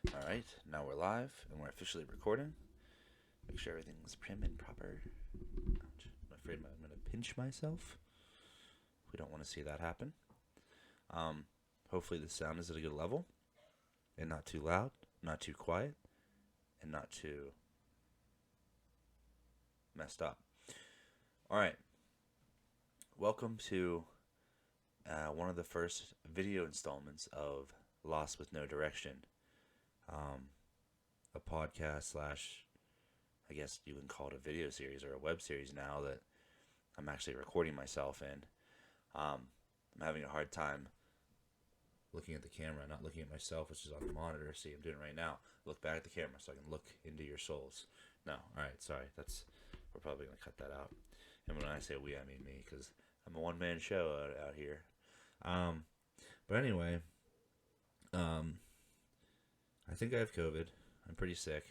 Alright, now we're live and we're officially recording. Make sure everything's prim and proper. Ouch. I'm afraid I'm going to pinch myself. We don't want to see that happen. Um, Hopefully the sound is at a good level and not too loud, not too quiet, and not too messed up. Alright, welcome to one of the first video installments of Lost with No Direction. A podcast slash, I guess you can call it a video series or a web series now that I'm actually recording myself in. I'm having a hard time looking at the camera, not looking at myself, which is on the monitor. See, I'm doing it right now. Look back at the camera so I can look into your souls. No, all right, sorry. We're probably gonna cut that out. And when I say we, I mean me, because I'm a one-man show out here. Um, but anyway, um, I think I have COVID. I'm pretty sick.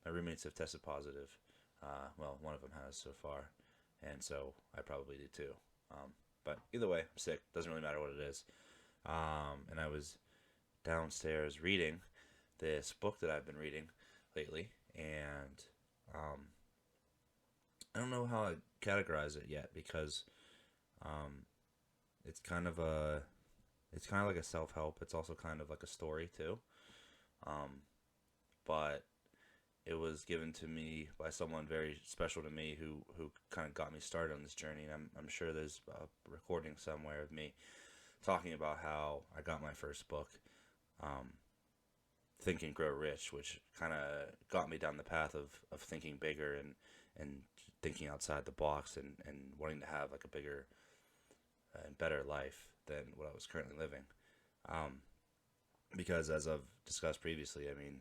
My roommates have tested positive. Well, one of them has so far, and so I probably do too. But either way, I'm sick. Doesn't really matter what it is. And I was downstairs reading this book that I've been reading lately, and I don't know how I categorize it yet because um, it's kind of like a self help. It's also kind of like a story too. Um, but it was given to me by someone very special to me who kind of got me started on this journey. And I'm sure there's a recording somewhere of me talking about how I got my first book, um, Think and Grow Rich, which kind of got me down the path of thinking bigger and thinking outside the box and wanting to have like a bigger and better life than what I was currently living. Um, because as I've discussed previously, I mean,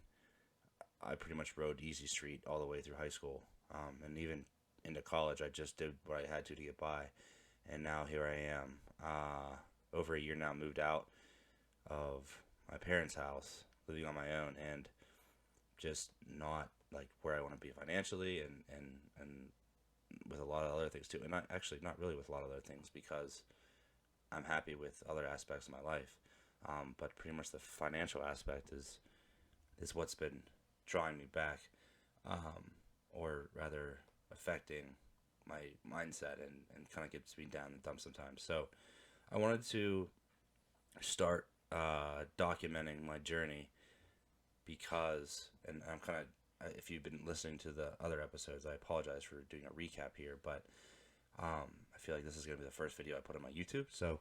I pretty much rode Easy Street all the way through high school, and even into college. I just did what I had to get by, and now here I am. Over a year now, moved out of my parents' house, living on my own, and just not like where I want to be financially, and with a lot of other things too. And not actually not really with a lot of other things because I'm happy with other aspects of my life. But pretty much the financial aspect is what's been drawing me back, or rather affecting my mindset and kind of gets me down in the dumps sometimes. So I wanted to start documenting my journey because, and I'm kind of, if you've been listening to the other episodes, I apologize for doing a recap here, but I feel like this is going to be the first video I put on my YouTube. So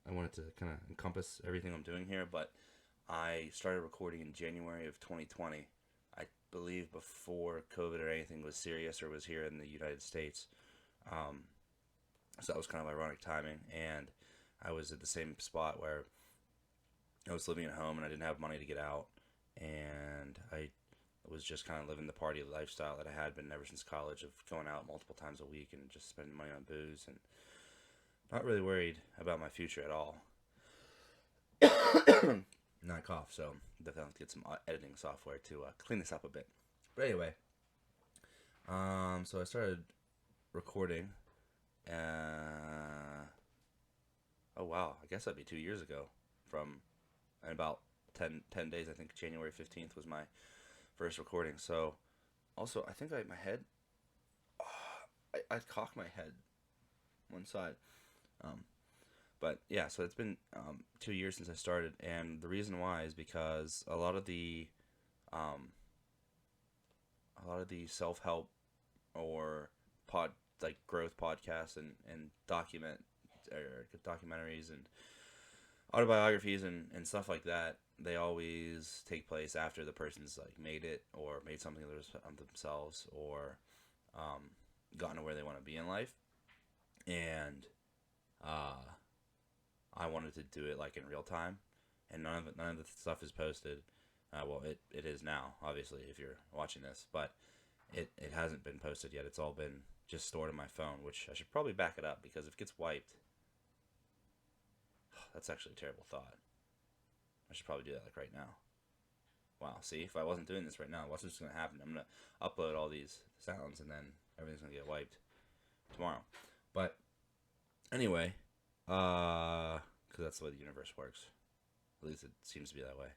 I wanted to kind of encompass everything I'm doing here, but I started recording in January of 2020. I believe before COVID or anything was serious or was here in the United States. Um, so that was kind of ironic timing. And I was at the same spot where I was living at home and I didn't have money to get out. And I was just kind of living the party lifestyle that I had been ever since college, of going out multiple times a week and just spending money on booze and not really worried about my future at all. Not cough, so definitely have to get some editing software to clean this up a bit. But anyway, so I started recording. Oh wow, I guess that'd be 2 years ago. From in about 10 days, I think January 15th was my first recording. So also, I think my head, I cocked my head one side. Um, But yeah, so it's been 2 years since I started, and the reason why is because um, self help or pod like growth podcasts and documentaries and autobiographies and stuff like that, they always take place after the person's like made it or made something of themselves or gotten to where they want to be in life, and uh, I wanted to do it like in real time, and none of the stuff is posted. Well, it is now, obviously, if you're watching this, but it hasn't been posted yet. It's all been just stored in my phone, which I should probably back it up because if it gets wiped, that's actually a terrible thought. I should probably do that like right now. Wow, see, if I wasn't doing this right now, what's just gonna happen? I'm gonna upload all these sounds, and then everything's gonna get wiped tomorrow. But anyway, because that's the way the universe works. At least it seems to be that way.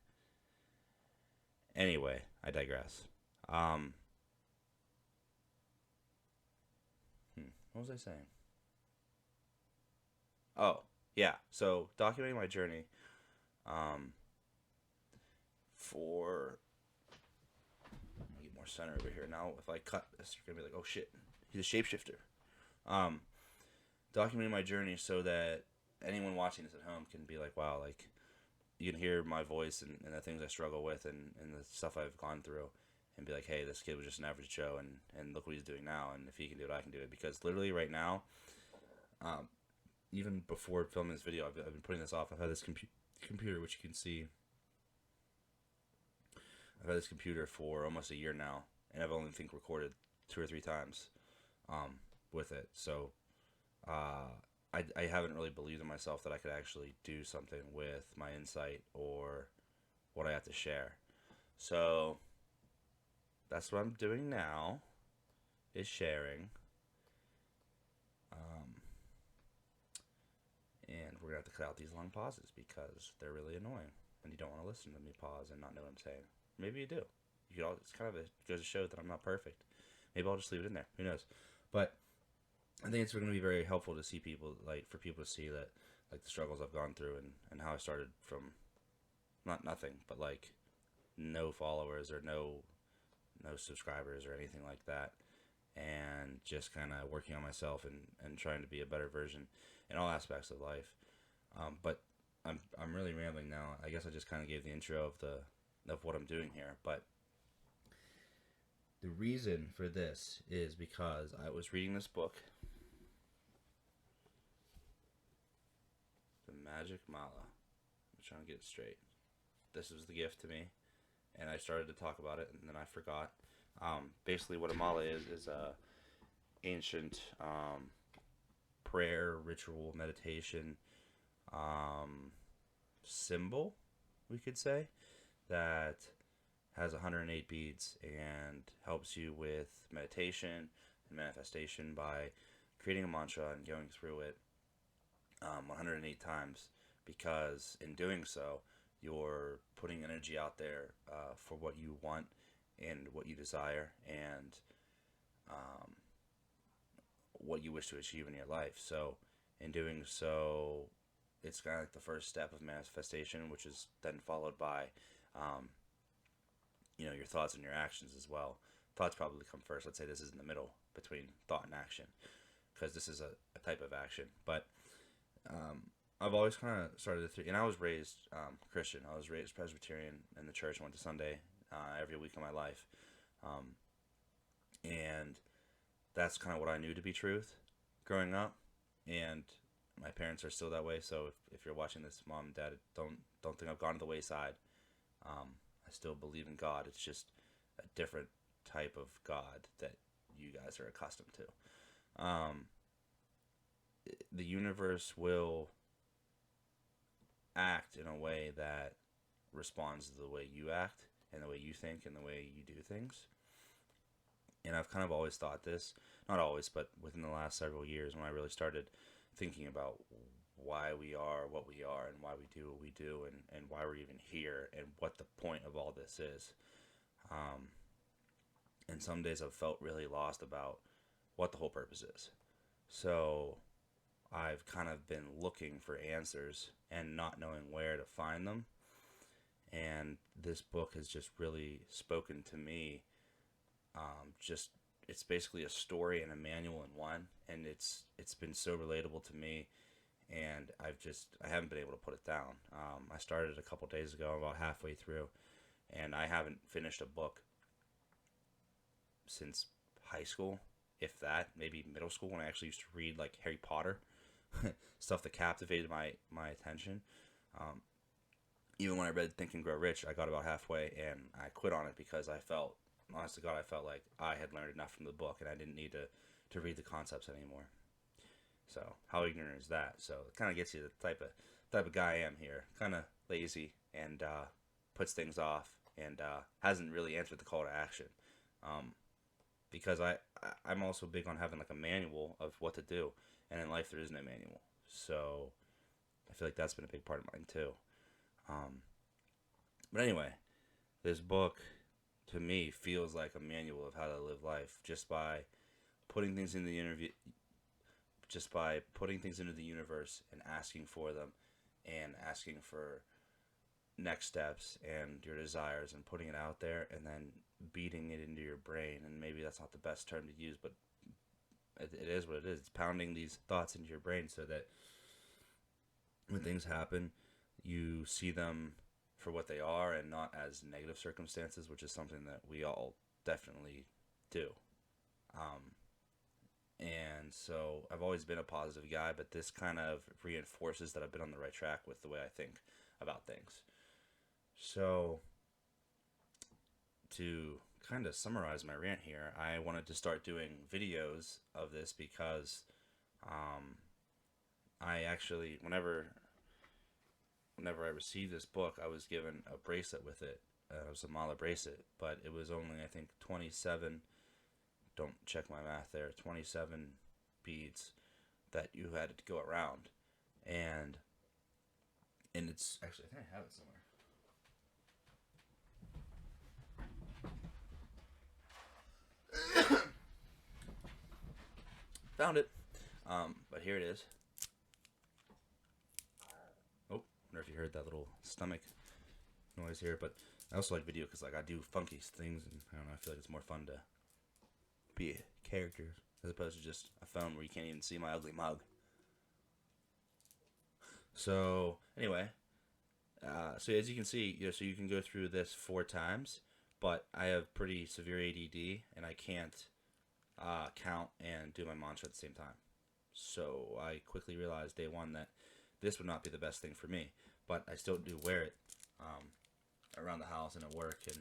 Anyway, I digress. Um, what was I saying? Oh, yeah. So documenting my journey. Um, for I'm gonna get more center over here now. If I cut this, you're gonna be like, "Oh shit, he's a shapeshifter." Um, documenting my journey so that anyone watching this at home can be like, "Wow, like you can hear my voice and the things I struggle with and the stuff I've gone through." And be like, hey, this kid was just an average Joe, and look what he's doing now. And if he can do it, I can do it. Because literally right now, um, even before filming this video, I've been putting this off. I've had this computer, which you can see. I've had this computer for almost a year now, and I've only think recorded 2 or 3 times with it. So I haven't really believed in myself that I could actually do something with my insight or what I have to share. So that's what I'm doing now, is sharing. And we're going to have to cut out these long pauses because they're really annoying. And you don't want to listen to me pause and not know what I'm saying. Maybe you do. You could all, it's kind of goes to show that I'm not perfect. Maybe I'll just leave it in there. Who knows? But I think it's going to be very helpful to see people, like for people to see that, like the struggles I've gone through and how I started from not nothing, but like no followers or no subscribers or anything like that, and just kind of working on myself and trying to be a better version in all aspects of life. But I'm really rambling now. I guess I just kind of gave the intro of what I'm doing here, but the reason for this is because I was reading this book, The Magic Mala. I'm trying to get it straight. This was the gift to me, and I started to talk about it, and then I forgot. Basically, what a mala is a ancient prayer, ritual, meditation symbol, we could say, that has 108 beads and helps you with meditation and manifestation by creating a mantra and going through it 108 times, because in doing so, you're putting energy out there for what you want and what you desire and um, what you wish to achieve in your life. So, in doing so, it's kind of like the first step of manifestation, which is then followed by, um, your thoughts and your actions as well. Thoughts probably come first. Let's say this is in the middle between thought and action, because this is a type of action. But I've always kind of started to, and I was raised Christian. I was raised Presbyterian in the church. I went to Sunday every week of my life, and that's kind of what I knew to be truth growing up. And my parents are still that way. So if you're watching this, mom and dad, don't think I've gone to the wayside. I still believe in God. It's just a different type of God that you guys are accustomed to. The universe will act in a way that responds to the way you act and the way you think and the way you do things. And I've kind of always thought this, not always, but within the last several years, when I really started thinking about why we are what we are and why we do what we do and why we're even here and what the point of all this is. And some days I've felt really lost about what the whole purpose is. So I've kind of been looking for answers and not knowing where to find them. And this book has just really spoken to me. It's basically a story and a manual in one, and it's been so relatable to me, and I haven't been able to put it down. I started a couple days ago, about halfway through, and I haven't finished a book since high school, if that, maybe middle school, when I actually used to read like Harry Potter, stuff that captivated my attention. Even when I read Think and Grow Rich, I got about halfway and I quit on it because I felt, honest to God, I felt like I had learned enough from the book and I didn't need to read the concepts anymore. So how ignorant is that? So it kind of gets you the type of guy I am here, kind of lazy and puts things off and hasn't really answered the call to action. Because I'm also big on having like a manual of what to do, and in life there is no manual. So I feel like that's been a big part of mine too. But anyway, this book, to me, feels like a manual of how to live life just by putting things in the interview, just by putting things into the universe and asking for them, and asking for next steps and your desires and putting it out there and then beating it into your brain. And maybe that's not the best term to use, but it is what it is. It's pounding these thoughts into your brain so that when things happen, you see them for what they are and not as negative circumstances, which is something that we all definitely do. And so I've always been a positive guy, but this kind of reinforces that I've been on the right track with the way I think about things. So, to kind of summarize my rant here, I wanted to start doing videos of this because I actually, whenever I received this book, I was given a bracelet with it. It was a mala bracelet, but it was only, I think, 27, don't check my math there, 27 beads that you had to go around. And it's, actually, I think I have it somewhere. Found it. But here it is. Oh, I wonder if you heard that little stomach noise here. But I also like video because like I do funky things, and I don't know, I feel like it's more fun to be a character as opposed to just a phone where you can't even see my ugly mug. So anyway, so as you can see, so you can go through this 4 times, but I have pretty severe ADD and I can't count and do my mantra at the same time. So I quickly realized day one that this would not be the best thing for me, but I still do wear it around the house and at work, and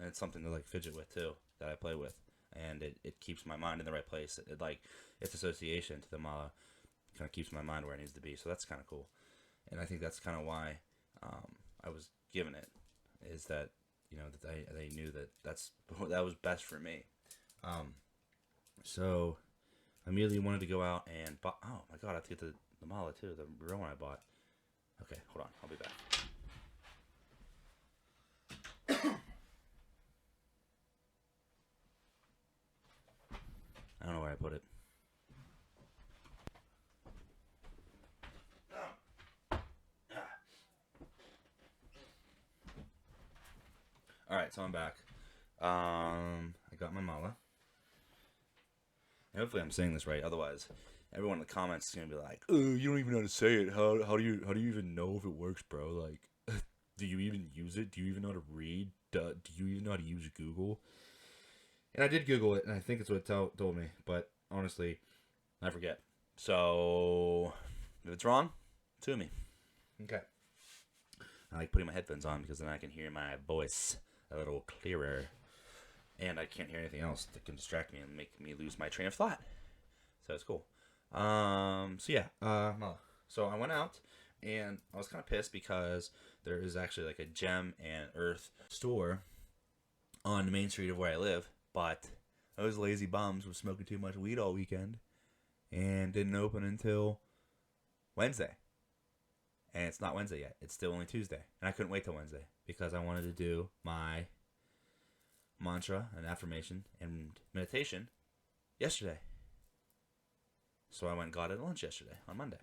it's something to like fidget with too, that I play with, and it keeps my mind in the right place. It like its association to the mala kind of keeps my mind where it needs to be, so that's kind of cool. And I think that's kind of why I was given it, is that that they knew that that was best for me. So I immediately wanted to go out and buy. Oh my god, I have to get the mala too, the real one I bought. Okay, hold on, I'll be back. I don't know where I put it. Alright, so I'm back. I got my mala. And hopefully I'm saying this right, otherwise everyone in the comments is gonna be like, "Oh, you don't even know how to say it. How do you even know if it works, bro? Like, do you even use it? Do you even know how to read? Do you even know how to use Google?" And I did Google it, and I think it's what it told me, but honestly, I forget. So if it's wrong, sue me. Okay. I like putting my headphones on because then I can hear my voice a little clearer, and I can't hear anything else that can distract me and make me lose my train of thought. So it's cool. So yeah. So I went out, and I was kind of pissed because there is actually like a gem and earth store on the main street of where I live, but those lazy bums were smoking too much weed all weekend and didn't open until Wednesday. And it's not Wednesday yet. It's still only Tuesday. And I couldn't wait till Wednesday because I wanted to do my mantra and affirmation and meditation yesterday. So I went and got it at lunch yesterday on Monday.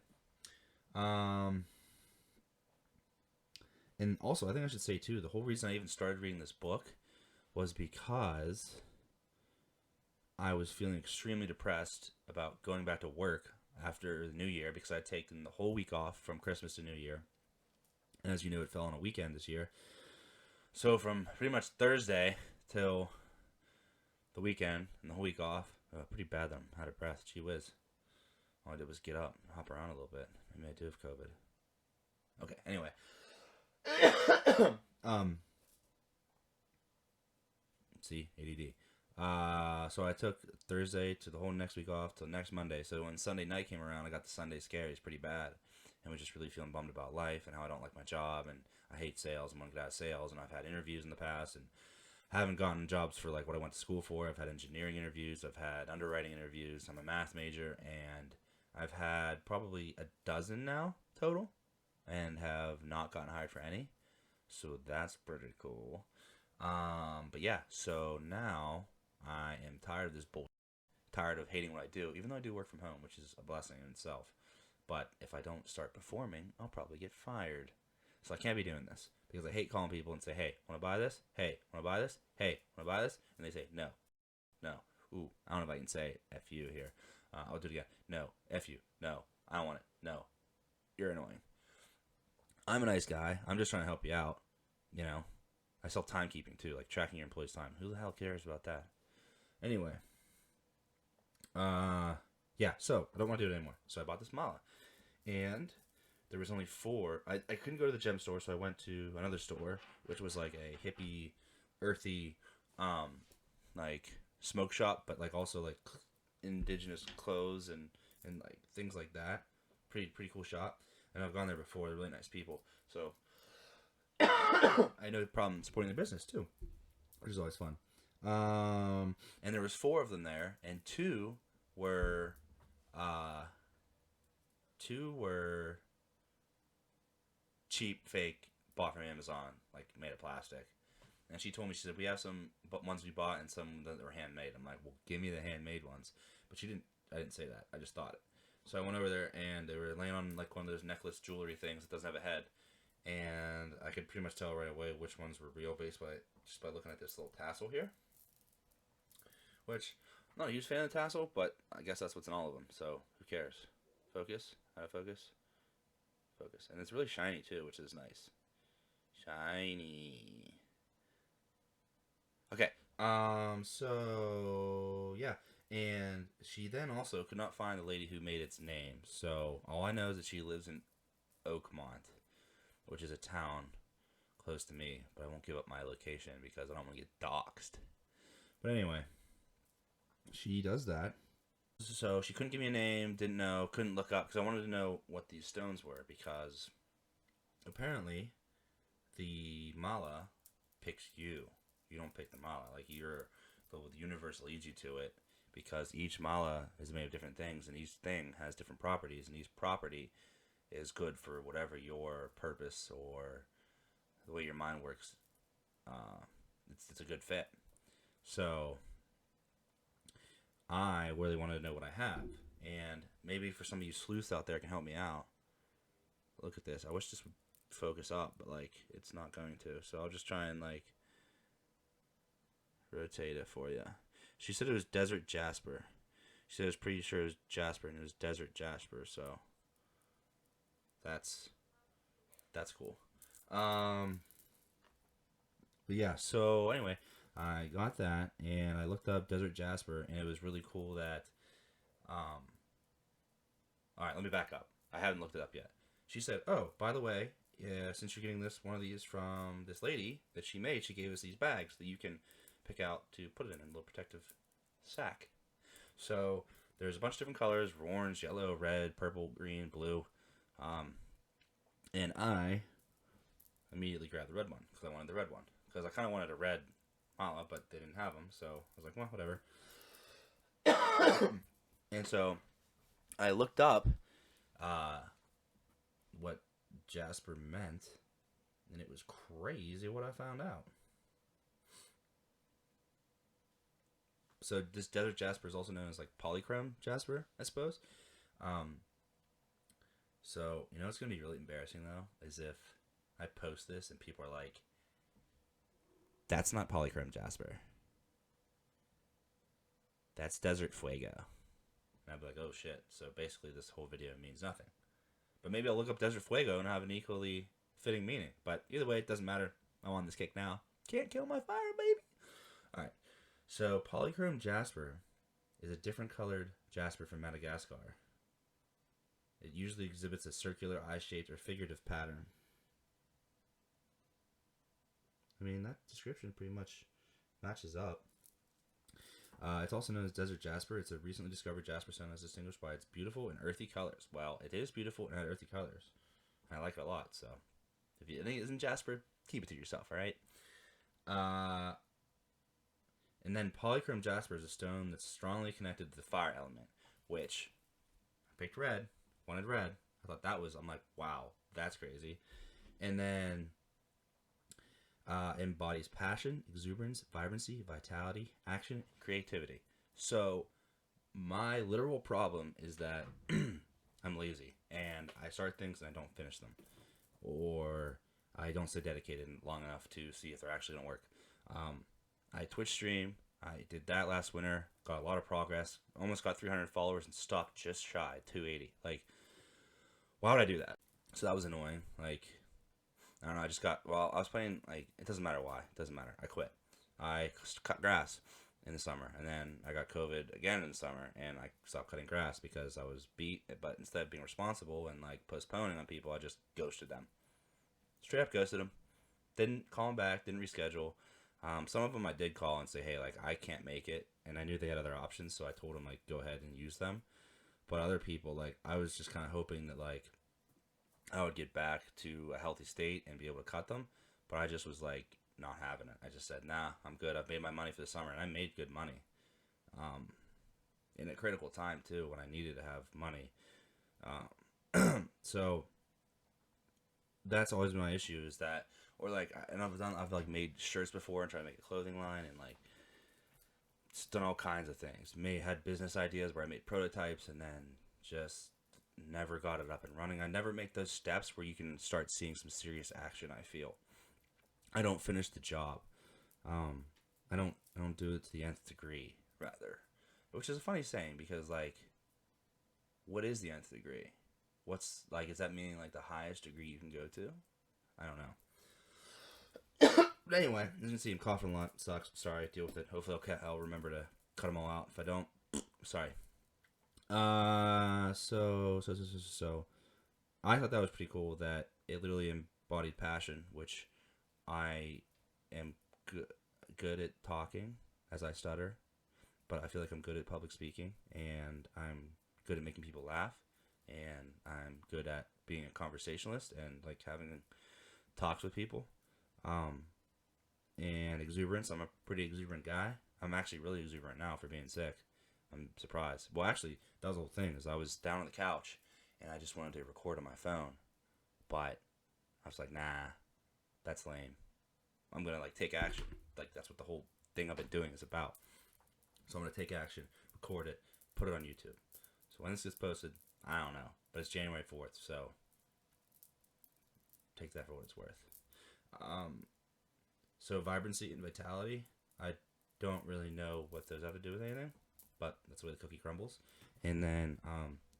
And also, I think I should say too, the whole reason I even started reading this book was because I was feeling extremely depressed about going back to work after the New Year because I'd taken the whole week off from Christmas to New Year. And as you know, it fell on a weekend this year. So from pretty much Thursday till the weekend and the whole week off, pretty bad that I'm out of breath. Gee whiz. All I did was get up and hop around a little bit. Maybe I do have COVID. Okay, anyway. See, ADD. So I took Thursday to the whole next week off till next Monday. So when Sunday night came around, I got the Sunday scaries pretty bad, and was just really feeling bummed about life and how I don't like my job and I hate sales and want to get out of sales. And I've had interviews in the past and haven't gotten jobs for like what I went to school for. I've had engineering interviews. I've had underwriting interviews. I'm a math major, and I've had probably a dozen now total, and have not gotten hired for any. So that's pretty cool. But yeah, so now I am tired of this bullshit. Tired of hating what I do, even though I do work from home, which is a blessing in itself. But if I don't start performing, I'll probably get fired. So I can't be doing this because I hate calling people and say, "Hey, want to buy this? Hey, want to buy this? Hey, want to buy this?" And they say, "No, no." Ooh, I don't know if I can say "f you" here. I'll do it again. No, "f you." No, I don't want it. No, you're annoying. I'm a nice guy. I'm just trying to help you out. You know, I sell timekeeping too, like tracking your employees' time. Who the hell cares about that? Anyway, uh, yeah. So I don't want to do it anymore. So I bought this mala, and there was only four. I couldn't go to the gem store, so I went to another store, which was like a hippie, earthy, um, like smoke shop, but like also like indigenous clothes and like things like that. Pretty cool shop. And I've gone there before. They're really nice people. So I know the problem supporting the business too, which is always fun. And there was four of them there, and were, uh, two were cheap, fake, bought from Amazon, like made of plastic. And she told me, she said, we have some ones we bought and some that were handmade. I'm like, well, give me the handmade ones. But I didn't say that. I just thought it. So I went over there and they were laying on like one of those necklace jewelry things that doesn't have a head. And I could pretty much tell right away which ones were real based just by looking at this little tassel here. Which, I'm not a huge fan of the tassel, but I guess that's what's in all of them. So who cares? Focus. How to focus? Focus. And it's really shiny too, which is nice. Shiny. Okay. So yeah, and she then also could not find the lady who made its name. So all I know is that she lives in Oakmont, which is a town close to me, but I won't give up my location because I don't want to get doxxed. But anyway, she does that. So she couldn't give me a name, didn't know, couldn't look up because I wanted to know what these stones were because apparently the mala picks you. You don't pick the mala. Like the universe leads you to it because each mala is made of different things and each thing has different properties and each property is good for whatever your purpose or the way your mind works. It's a good fit. So I really wanted to know what I have, and maybe for some of you sleuths out there can help me out. Look at this. I wish this would focus up, but like it's not going to. So I'll just try and like rotate it for you. She said it was Desert Jasper. She said it was pretty sure it was Jasper, and it was Desert Jasper. So that's cool. But yeah. So anyway, I got that, and I looked up Desert Jasper, and it was really cool that. All right, let me back up. I haven't looked it up yet. She said, "Oh, by the way, yeah, since you're getting one of these from this lady that she made, she gave us these bags that you can pick out to put it in a little protective sack." So there's a bunch of different colors: orange, yellow, red, purple, green, blue. And I immediately grabbed the red one because I wanted the red one because I kind of wanted a red mala, but they didn't have them, so I was like, well, whatever. And so I looked up what Jasper meant, and it was crazy what I found out. So this Desert Jasper is also known as like Polychrome Jasper, I suppose. So you know it's gonna be really embarrassing though, is if I post this and people are like, "That's not Polychrome Jasper. That's Desert Fuego." And I'd be like, "Oh shit!" So basically, this whole video means nothing. But maybe I'll look up Desert Fuego and have an equally fitting meaning. But either way, it doesn't matter. I'm on this kick now. Can't kill my fire, baby. All right. So Polychrome Jasper is a different colored jasper from Madagascar. It usually exhibits a circular, eye-shaped, or figurative pattern. I mean, that description pretty much matches up. It's also known as Desert Jasper. It's a recently discovered jasper stone that's distinguished by its beautiful and earthy colors. Well, it is beautiful and earthy colors. I like it a lot, so if you think it isn't jasper, keep it to yourself, all right? And then Polychrome Jasper is a stone that's strongly connected to the fire element, which I picked red, wanted red. I thought I'm like, wow, that's crazy. And then embodies passion, exuberance, vibrancy, vitality, action, creativity. So my literal problem is that I'm lazy and I start things and I don't finish them, or I don't stay dedicated long enough to see if they're actually gonna work. I Twitch stream. I did that last winter. Got a lot of progress. Almost got 300 followers and stopped just shy 280. Like, why would I do that? So that was annoying. Like, I don't know. I just got, well, I was playing, like, it doesn't matter why. It doesn't matter. I quit. I cut grass in the summer, and then I got COVID again in the summer, and I stopped cutting grass because I was beat. But instead of being responsible and, like, postponing on people, I just ghosted them. Straight up ghosted them. Didn't call them back, didn't reschedule. Some of them I did call and say, hey, like, I can't make it. And I knew they had other options, so I told them, like, go ahead and use them. But other people, like, I was just kind of hoping that, like, I would get back to a healthy state and be able to cut them. But I just was, like, not having it. I just said, nah, I'm good. I've made my money for the summer. And I made good money. In a critical time, too, when I needed to have money. So that's always been my issue, is that, or like, and I've like made shirts before and tried to make a clothing line, and like it's done all kinds of things. Had business ideas where I made prototypes and then just never got it up and running. I never make those steps where you can start seeing some serious action. I feel I don't finish the job. I don't do it to the nth degree, rather, which is a funny saying, because like, what is the nth degree? What's, like, is that meaning like the highest degree you can go to? I don't know. But anyway, as you can see, I'm coughing a lot. Sucks. Sorry, deal with it. Hopefully I'll remember to cut them all out. If I don't, sorry. So I thought that was pretty cool, that it literally embodied passion, which I am good at talking as I stutter, but I feel like I'm good at public speaking, and I'm good at making people laugh, and I'm good at being a conversationalist and like having talks with people. And exuberance, I'm a pretty exuberant guy. I'm actually really exuberant now for being sick. I'm surprised. Well, actually, that was the whole thing, is I was down on the couch and I just wanted to record on my phone, but I was like, nah, that's lame. I'm gonna like take action. Like, that's what the whole thing I've been doing is about. So I'm gonna take action, record it, put it on YouTube. So when this gets posted, I don't know, but it's January 4th, so take that for what it's worth. So vibrancy and vitality, I don't really know what those have to do with anything, but that's the way the cookie crumbles. And then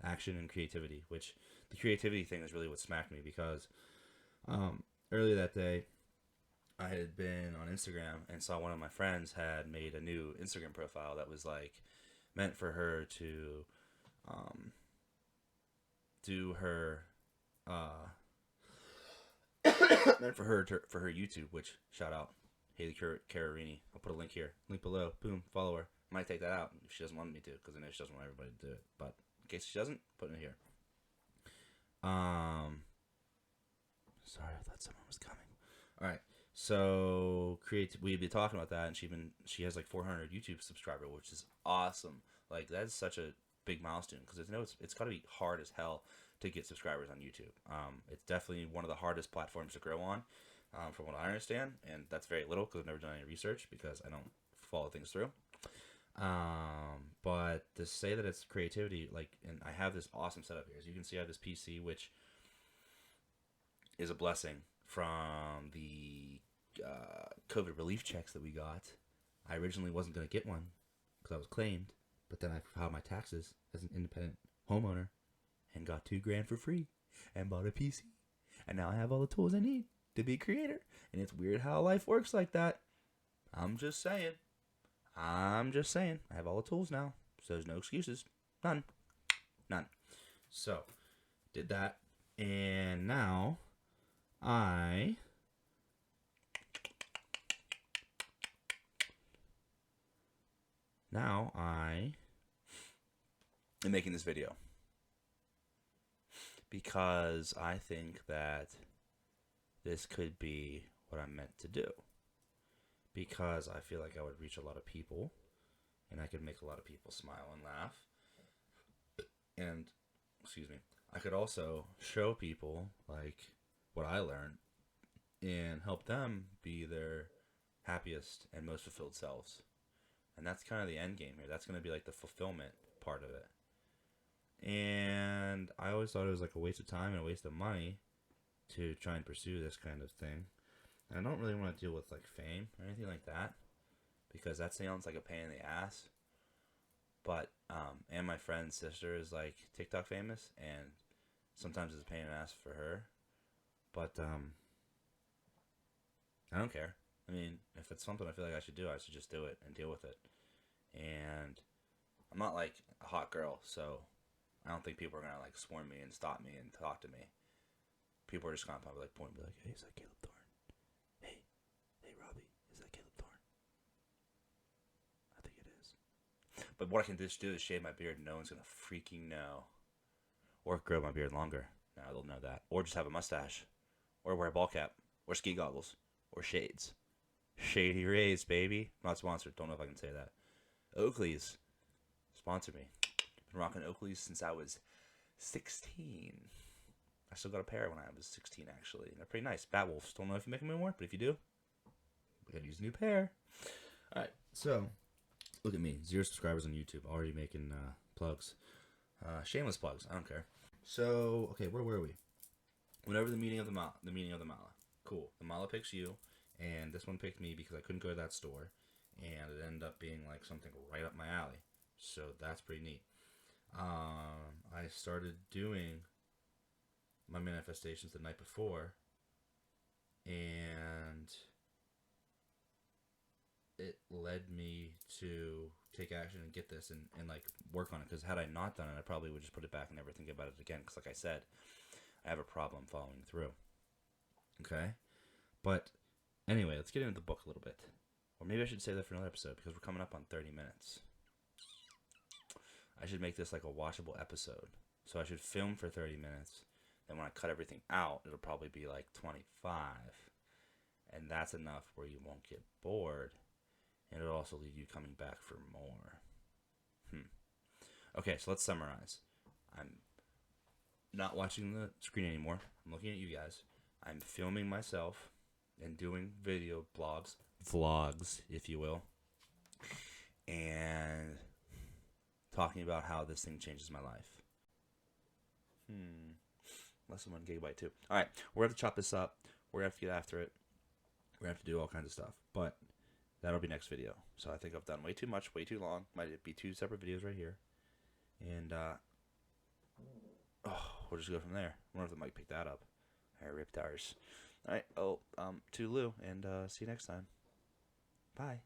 action and creativity, which the creativity thing is really what smacked me, because earlier that day, I had been on Instagram and saw one of my friends had made a new Instagram profile that was like meant for her to do her meant for her YouTube, which, shout out Haley Cararini. I'll put a link here, link below. Boom, follow her. Might take that out if she doesn't want me to, because I know she doesn't want everybody to do it. But in case she doesn't, put it here. Sorry, I thought someone was coming. All right. So we'd be talking about that, and she has like 400 YouTube subscribers, which is awesome. Like, that's such a big milestone, because it's got to be hard as hell to get subscribers on YouTube. It's definitely one of the hardest platforms to grow on, from what I understand, and that's very little because I've never done any research, because I don't follow things through. But to say that it's creativity, like, and I have this awesome setup here. As you can see, I have this PC, which is a blessing from the COVID relief checks that we got. I originally wasn't going to get one because I was claimed, but then I filed my taxes as an independent homeowner and got $2,000 for free and bought a PC. And now I have all the tools I need to be a creator. And it's weird how life works like that. I'm just saying. I have all the tools now, so there's no excuses. None. So, did that. And now I am making this video because I think that this could be what I'm meant to do, because I feel like I would reach a lot of people and I could make a lot of people smile and laugh, and I could also show people like what I learned and help them be their happiest and most fulfilled selves. And that's kind of the end game here. That's going to be like the fulfillment part of it. And I always thought it was like a waste of time and a waste of money to try and pursue this kind of thing. And I don't really want to deal with like fame or anything like that, because that sounds like a pain in the ass. But and my friend's sister is like TikTok famous, and sometimes it's a pain in the ass for her. But I don't care. I mean, if it's something I feel like I should do, I should just do it and deal with it. And I'm not like a hot girl, so I don't think people are gonna like swarm me and stop me and talk to me. People are just gonna probably like point and be like, "Hey, is that Caleb Thorne? Hey, Robbie, is that Caleb Thorne?" I think it is. But what I can just do is shave my beard, and no one's gonna freaking know. Or grow my beard longer. Now they'll know that. Or just have a mustache. Or wear a ball cap. Or ski goggles. Or shades. Shady Rays, baby. Not sponsored. Don't know if I can say that. Oakley's. Sponsor me. Been rocking Oakley's since I was 16. I still got a pair when I was 16, actually. They're pretty nice. Batwolves. Don't know if you make them anymore, but if you do, we gotta use a new pair. Alright, so, look at me. 0 subscribers on YouTube. Already making plugs. Shameless plugs. I don't care. So, okay, where were we? Whenever the meeting of the mala. Cool. The mala picks you, and this one picked me because I couldn't go to that store, and it ended up being like something right up my alley. So that's pretty neat. I started doing my manifestations the night before, and it led me to take action and get this and like work on it, because had I not done it, I probably would just put it back and never think about it again, because like I said, I have a problem following through. Okay? But anyway, let's get into the book a little bit. Or maybe I should save that for another episode, because we're coming up on 30 minutes. I should make this like a watchable episode. So I should film for 30 minutes. Then when I cut everything out, it'll probably be like 25. And that's enough where you won't get bored. And it'll also leave you coming back for more. Okay, so let's summarize. I'm not watching the screen anymore. I'm looking at you guys. I'm filming myself and doing video vlogs, if you will. And talking about how this thing changes my life. Less than 1 gigabyte too. Alright, we're going to chop this up. We're going to have to get after it. We're going to have to do all kinds of stuff. But that'll be next video. So I think I've done way too much, way too long. Might be 2 separate videos right here. And we'll just go from there. I wonder if the mic picked that up. Alright, ripped ours. Alright, toodaloo, and see you next time. Bye.